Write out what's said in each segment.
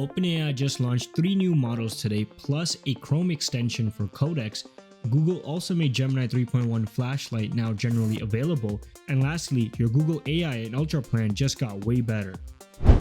OpenAI just launched 3 new models today, plus a Chrome extension for Codex. Google also made Gemini 3.1 Flash Lite now generally available. And lastly, your Google AI and Ultra plan just got way better.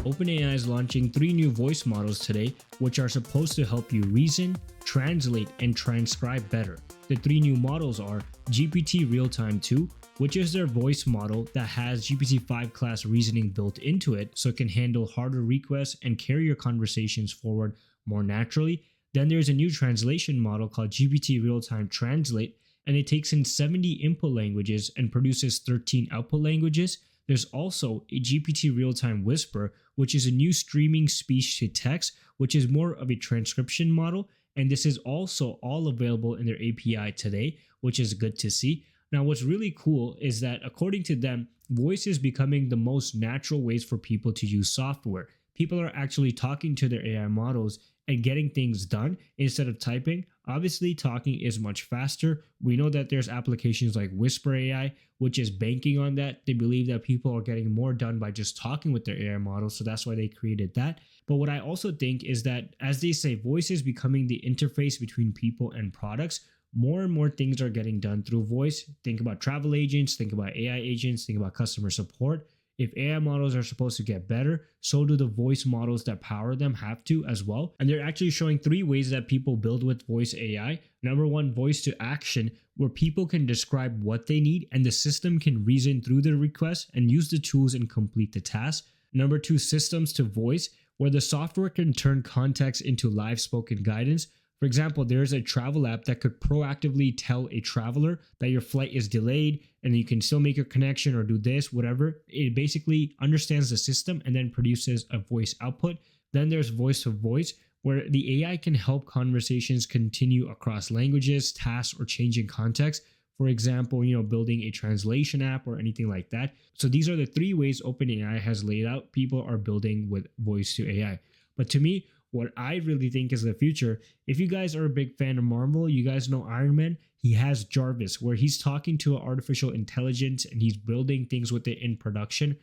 OpenAI is launching 3 new voice models today, which are supposed to help you reason, translate, and transcribe better. The 3 new models are GPT Realtime-2, which is their voice model that has GPT-5 class reasoning built into it, so it can handle harder requests and carry your conversations forward more naturally. Then there's a new translation model called GPT Realtime Translate, and it takes in 70 input languages and produces 13 output languages. There's also a GPT Realtime Whisper, which is a new streaming speech to text, which is more of a transcription model. And this is also all available in their API today, which is good to see. Now, what's really cool is that according to them, voice is becoming the most natural ways for people to use software. People are actually talking to their AI models and getting things done instead of typing. Obviously, talking is much faster. We know that there's applications like Whisper AI, which is banking on that. They believe that people are getting more done by just talking with their AI models, so that's why they created that. But what I also think is that, as they say, voice is becoming the interface between people and products. More and more things are getting done through voice. Think about travel agents, think about AI agents, think about customer support. If AI models are supposed to get better, so do the voice models that power them have to as well. And they're actually showing 3 ways that people build with voice AI. Number 1, voice to action, where people can describe what they need and the system can reason through the request and use the tools and complete the task. Number 2, systems to voice, where the software can turn context into live spoken guidance. For example, there's a travel app that could proactively tell a traveler that your flight is delayed and you can still make your connection or do this, whatever. It basically understands the system and then produces a voice output. Then there's voice to voice, where the AI can help conversations continue across languages, tasks, or changing context. For example, building a translation app or anything like that. So these are the 3 ways OpenAI has laid out people are building with voice to AI. But to me, what I really think is the future, if you guys are a big fan of Marvel, you guys know Iron Man, he has Jarvis, where he's talking to an artificial intelligence and he's building things with it in production.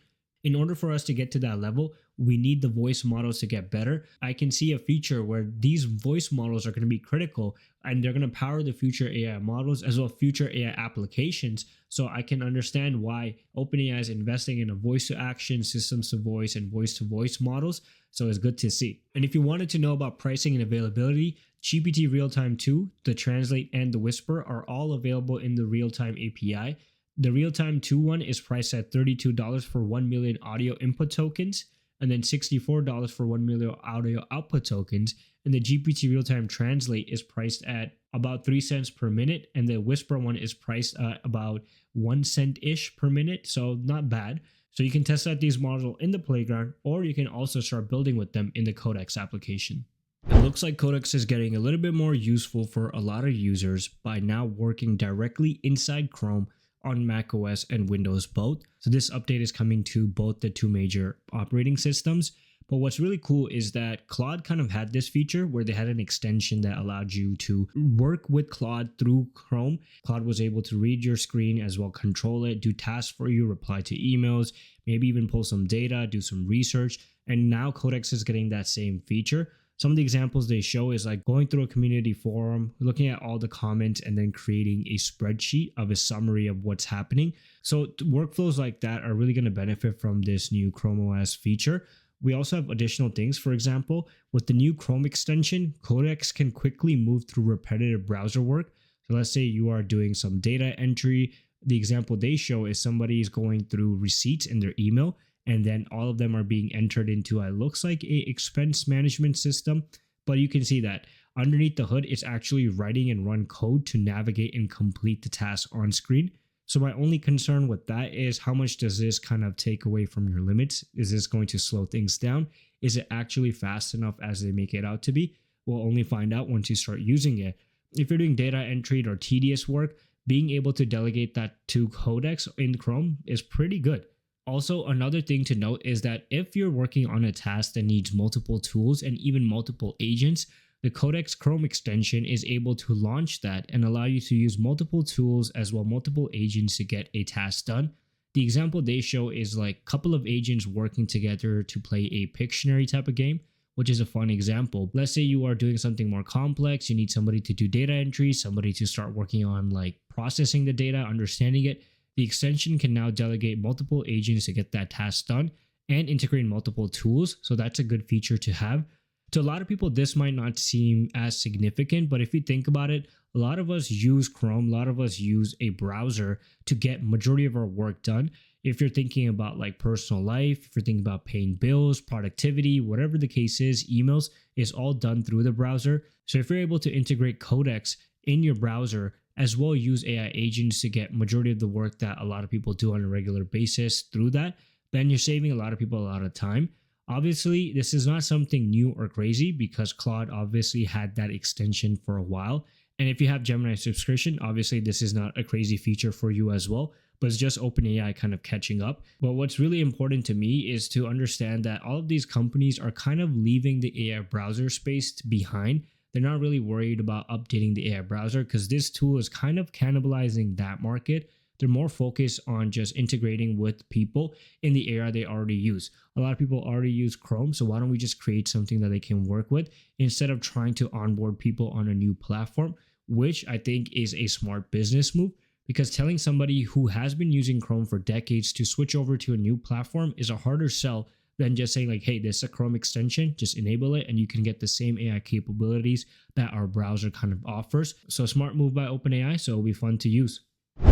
In order for us to get to that level, we need the voice models to get better. I can see a future where these voice models are going to be critical and they're going to power the future AI models as well as future AI applications. So I can understand why OpenAI is investing in a voice to action, systems to voice, and voice to voice models. So it's good to see. And if you wanted to know about pricing and availability, GPT Realtime-2, the Translate, and the Whisper are all available in the Realtime API. The Realtime-2 one is priced at $32 for 1 million audio input tokens, and then $64 for 1 million audio output tokens. And the GPT Realtime Translate is priced at about 3 cents per minute, and the Whisper one is priced at about 1 cent-ish per minute, so not bad. So you can test out these models in the playground, or you can also start building with them in the Codex application. It looks like Codex is getting a little bit more useful for a lot of users by now working directly inside Chrome on macOS and Windows both. So this update is coming to both the 2 major operating systems. But what's really cool is that Claude kind of had this feature where they had an extension that allowed you to work with Claude through Chrome. Claude was able to read your screen as well, control it, do tasks for you, reply to emails, maybe even pull some data, do some research. And now Codex is getting that same feature. Some of the examples they show is like going through a community forum, looking at all the comments, and then creating a spreadsheet of a summary of what's happening. So workflows like that are really going to benefit from this new Chrome OS feature. We also have additional things. For example, with the new Chrome extension, Codex can quickly move through repetitive browser work. So let's say you are doing some data entry. The example they show is somebody is going through receipts in their email, and then all of them are being entered into what looks like a expense management system. But you can see that underneath the hood, it's actually writing and run code to navigate and complete the task on screen. So my only concern with that is, how much does this kind of take away from your limits? Is this going to slow things down? Is it actually fast enough as they make it out to be? We'll only find out once you start using it. If you're doing data entry or tedious work, being able to delegate that to Codex in Chrome is pretty good. Also, another thing to note is that if you're working on a task that needs multiple tools and even multiple agents, the Codex Chrome extension is able to launch that and allow you to use multiple tools as well multiple agents to get a task done. The example they show is like a couple of agents working together to play a Pictionary type of game, which is a fun example. Let's say you are doing something more complex. You need somebody to do data entry, somebody to start working on like processing the data, understanding it. The extension can now delegate multiple agents to get that task done and integrate multiple tools. So that's a good feature to have. To a lot of people, this might not seem as significant, but if you think about it, a lot of us use Chrome, a lot of us use a browser to get majority of our work done. If you're thinking about like personal life, if you're thinking about paying bills, productivity, whatever the case is, emails is all done through the browser. So if you're able to integrate Codex in your browser, as well use AI agents to get majority of the work that a lot of people do on a regular basis through that, then you're saving a lot of people a lot of time. Obviously, this is not something new or crazy because Claude obviously had that extension for a while. And if you have Gemini subscription, obviously this is not a crazy feature for you as well, but it's just OpenAI kind of catching up. But what's really important to me is to understand that all of these companies are kind of leaving the AI browser space behind. They're not really worried about updating the AI browser because this tool is kind of cannibalizing that market. They're more focused on just integrating with people in the area they already use. A lot of people already use Chrome, so why don't we just create something that they can work with instead of trying to onboard people on a new platform, which I think is a smart business move, because telling somebody who has been using Chrome for decades to switch over to a new platform is a harder sell than just saying like, hey, this is a Chrome extension, just enable it and you can get the same AI capabilities that our browser kind of offers. So smart move by OpenAI, so it'll be fun to use.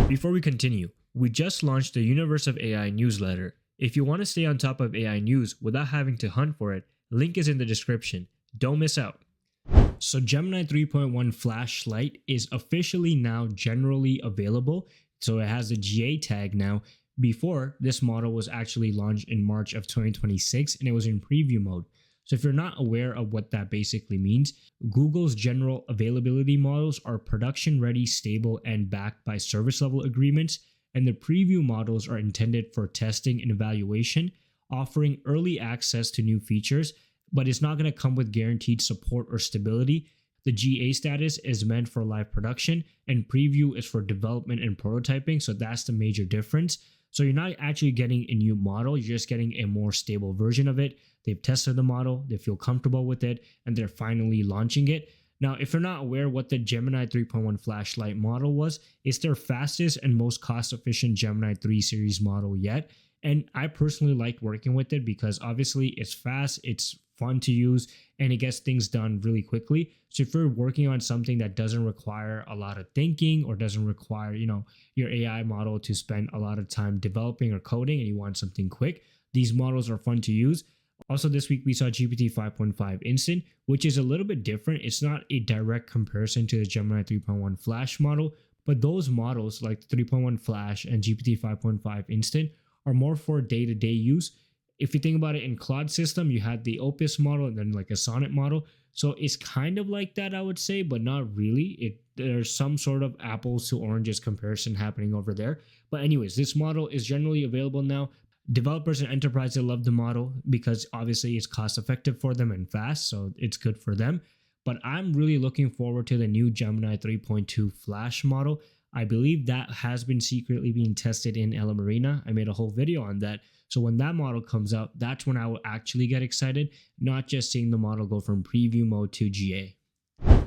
Before we continue, we just launched the Universe of AI newsletter. If you want to stay on top of AI news without having to hunt for it, link is in the description. Don't miss out. So Gemini 3.1 Flash Lite is officially now generally available. So it has a GA tag now. Before, this model was actually launched in March of 2026 and it was in preview mode. So if you're not aware of what that basically means, Google's general availability models are production ready, stable, and backed by service level agreements, and the preview models are intended for testing and evaluation, offering early access to new features, but it's not going to come with guaranteed support or stability. The GA status is meant for live production, and preview is for development and prototyping, so that's the major difference. So you're not actually getting a new model, you're just getting a more stable version of it. They've tested the model, they feel comfortable with it, and they're finally launching it. Now, if you're not aware what the Gemini 3.1 Flash Lite model was, it's their fastest and most cost-efficient Gemini 3 series model yet. And I personally liked working with it because obviously it's fast, it's fun to use, and it gets things done really quickly. So if you're working on something that doesn't require a lot of thinking or doesn't require, your AI model to spend a lot of time developing or coding and you want something quick, these models are fun to use. Also, this week we saw GPT 5.5 Instant, which is a little bit different. It's not a direct comparison to the Gemini 3.1 Flash model, but those models like the 3.1 Flash and GPT 5.5 Instant are more for day-to-day use. If you think about it, in Claude system, you had the Opus model and then like a Sonnet model. So it's kind of like that, I would say, but not really. There's some sort of apples to oranges comparison happening over there. But anyways, this model is generally available now. Developers and enterprises love the model because obviously it's cost effective for them and fast, so it's good for them. But I'm really looking forward to the new Gemini 3.2 Flash model. I believe that has been secretly being tested in Ella Marina. I made a whole video on that. So when that model comes out, that's when I will actually get excited, not just seeing the model go from preview mode to GA.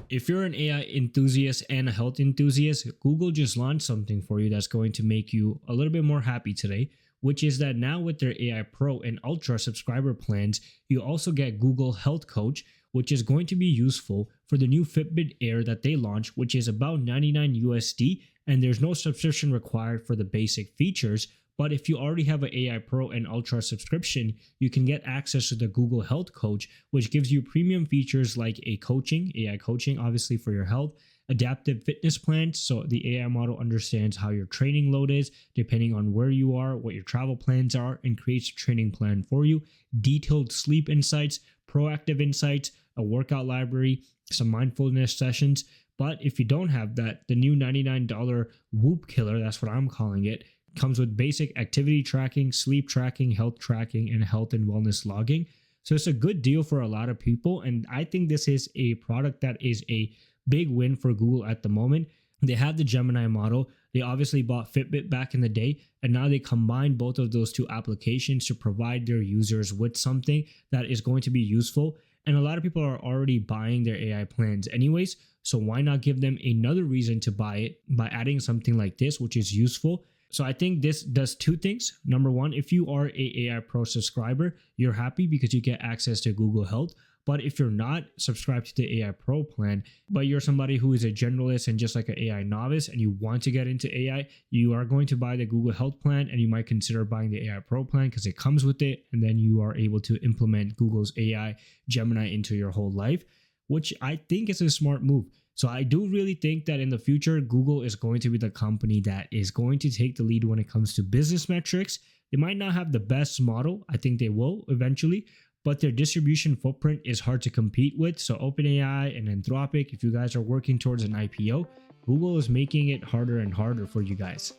If you're an AI enthusiast and a health enthusiast, Google just launched something for you that's going to make you a little bit more happy today, which is that now with their AI Pro and Ultra subscriber plans, you also get Google Health Coach, which is going to be useful for the new Fitbit Air that they launched, which is about $99 USD, and there's no subscription required for the basic features. But if you already have an AI Pro and Ultra subscription, you can get access to the Google Health Coach, which gives you premium features like AI coaching, obviously for your health, adaptive fitness plans, so the AI model understands how your training load is, depending on where you are, what your travel plans are, and creates a training plan for you, detailed sleep insights, proactive insights, a workout library, some mindfulness sessions. But if you don't have that, the new $99 Whoop Killer, that's what I'm calling it, comes with basic activity tracking, sleep tracking, health tracking, and health and wellness logging. So it's a good deal for a lot of people. And I think this is a product that is a big win for Google at the moment. They have the Gemini model. They obviously bought Fitbit back in the day, and now they combine both of those two applications to provide their users with something that is going to be useful. And a lot of people are already buying their AI plans anyways. So why not give them another reason to buy it by adding something like this, which is useful. So I think this does two things. Number one, if you are a AI Pro subscriber, you're happy because you get access to Google Health. But if you're not subscribed to the AI Pro plan, but you're somebody who is a generalist and just like an AI novice and you want to get into AI, you are going to buy the Google Health plan, and you might consider buying the AI Pro plan because it comes with it. And then you are able to implement Google's AI Gemini into your whole life, which I think is a smart move. So I do really think that in the future, Google is going to be the company that is going to take the lead when it comes to business metrics. They might not have the best model. I think they will eventually, but their distribution footprint is hard to compete with. So OpenAI and Anthropic, if you guys are working towards an IPO, Google is making it harder and harder for you guys.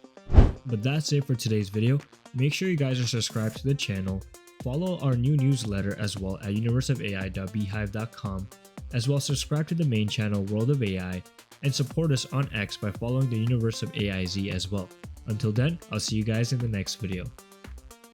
But that's it for today's video. Make sure you guys are subscribed to the channel. Follow our new newsletter as well at universeofai.beehive.com. As well, subscribe to the main channel World of AI and support us on X by following the Universe of AIZ as well. Until then, I'll see you guys in the next video.